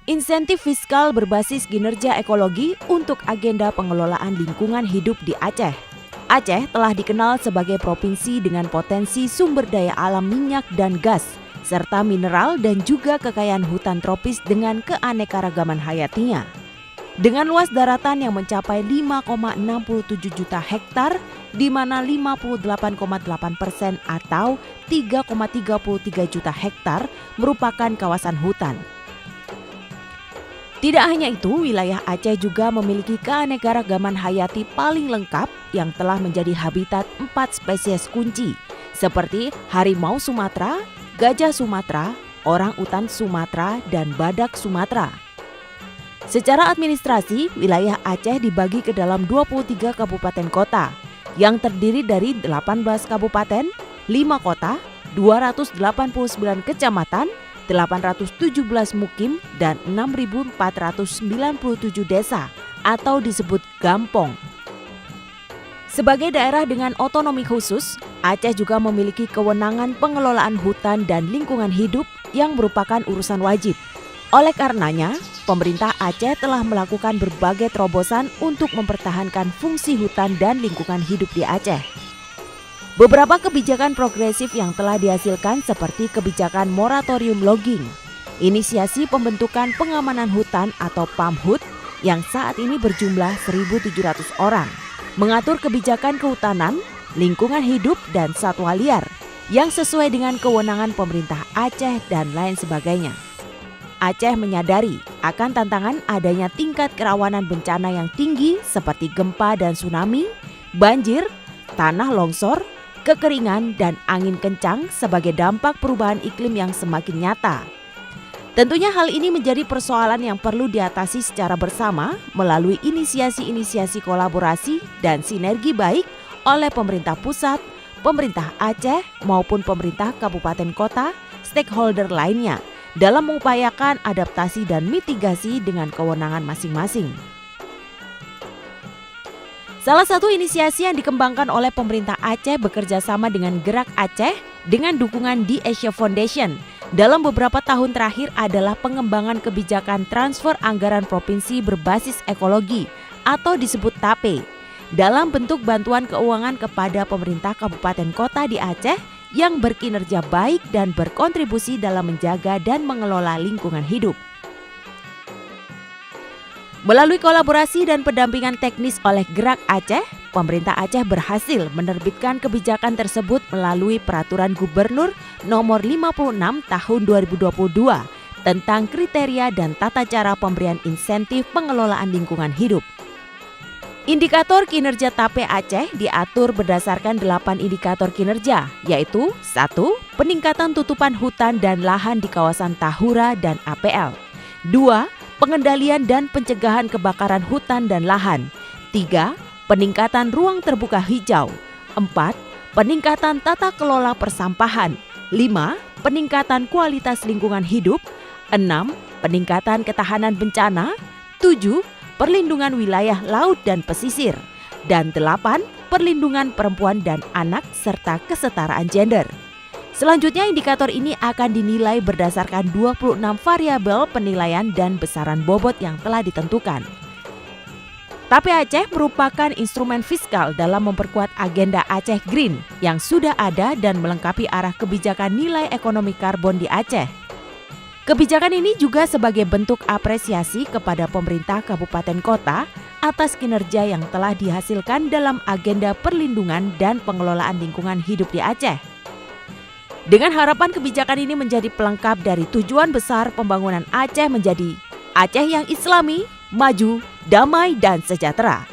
Insentif fiskal berbasis kinerja ekologi untuk agenda pengelolaan lingkungan hidup di Aceh. Aceh telah dikenal sebagai provinsi dengan potensi sumber daya alam minyak dan gas, serta mineral dan juga kekayaan hutan tropis dengan keanekaragaman hayatinya. Dengan luas daratan yang mencapai 5,67 juta hektar, di mana 58,8% atau 3,33 juta hektar merupakan kawasan hutan. Tidak hanya itu, wilayah Aceh juga memiliki keanekaragaman hayati paling lengkap yang telah menjadi habitat 4 spesies kunci, seperti harimau Sumatera, gajah Sumatera, orang-utan Sumatera, dan badak Sumatera. Secara administrasi, wilayah Aceh dibagi ke dalam 23 kabupaten kota, yang terdiri dari 18 kabupaten, 5 kota, 289 kecamatan, 817 mukim, dan 6.497 desa atau disebut gampong. Sebagai daerah dengan otonomi khusus, Aceh juga memiliki kewenangan pengelolaan hutan dan lingkungan hidup yang merupakan urusan wajib. Oleh karenanya, pemerintah Aceh telah melakukan berbagai terobosan untuk mempertahankan fungsi hutan dan lingkungan hidup di Aceh. Beberapa kebijakan progresif yang telah dihasilkan seperti kebijakan moratorium logging, inisiasi pembentukan pengamanan hutan atau PAMHUT yang saat ini berjumlah 1.700 orang, mengatur kebijakan kehutanan, lingkungan hidup, dan satwa liar yang sesuai dengan kewenangan pemerintah Aceh dan lain sebagainya. Aceh menyadari akan tantangan adanya tingkat kerawanan bencana yang tinggi seperti gempa dan tsunami, banjir, tanah longsor, kekeringan, dan angin kencang sebagai dampak perubahan iklim yang semakin nyata. Tentunya hal ini menjadi persoalan yang perlu diatasi secara bersama melalui inisiasi-inisiasi kolaborasi dan sinergi baik oleh pemerintah pusat, pemerintah Aceh maupun pemerintah kabupaten kota, stakeholder lainnya dalam mengupayakan adaptasi dan mitigasi dengan kewenangan masing-masing. Salah satu inisiasi yang dikembangkan oleh pemerintah Aceh bekerja sama dengan Gerak Aceh dengan dukungan di Asia Foundation dalam beberapa tahun terakhir adalah pengembangan kebijakan transfer anggaran provinsi berbasis ekologi atau disebut TAPE dalam bentuk bantuan keuangan kepada pemerintah kabupaten kota di Aceh yang berkinerja baik dan berkontribusi dalam menjaga dan mengelola lingkungan hidup. Melalui kolaborasi dan pendampingan teknis oleh Gerak Aceh, pemerintah Aceh berhasil menerbitkan kebijakan tersebut melalui Peraturan Gubernur Nomor 56 Tahun 2022 tentang kriteria dan tata cara pemberian insentif pengelolaan lingkungan hidup. Indikator kinerja TAPE Aceh diatur berdasarkan 8 indikator kinerja, yaitu 1. Peningkatan tutupan hutan dan lahan di kawasan Tahura dan APL. 2. Pengendalian dan pencegahan kebakaran hutan dan lahan. 3. Peningkatan ruang terbuka hijau. 4. Peningkatan tata kelola persampahan. 5. Peningkatan kualitas lingkungan hidup. 6. Peningkatan ketahanan bencana. 7. Perlindungan wilayah laut dan pesisir. Dan 8. Perlindungan perempuan dan anak serta kesetaraan gender. Selanjutnya, indikator ini akan dinilai berdasarkan 26 variabel penilaian dan besaran bobot yang telah ditentukan. TAPE Aceh merupakan instrumen fiskal dalam memperkuat agenda Aceh Green yang sudah ada dan melengkapi arah kebijakan nilai ekonomi karbon di Aceh. Kebijakan ini juga sebagai bentuk apresiasi kepada pemerintah kabupaten kota atas kinerja yang telah dihasilkan dalam agenda perlindungan dan pengelolaan lingkungan hidup di Aceh. Dengan harapan kebijakan ini menjadi pelengkap dari tujuan besar pembangunan Aceh menjadi Aceh yang Islami, maju, damai, dan sejahtera.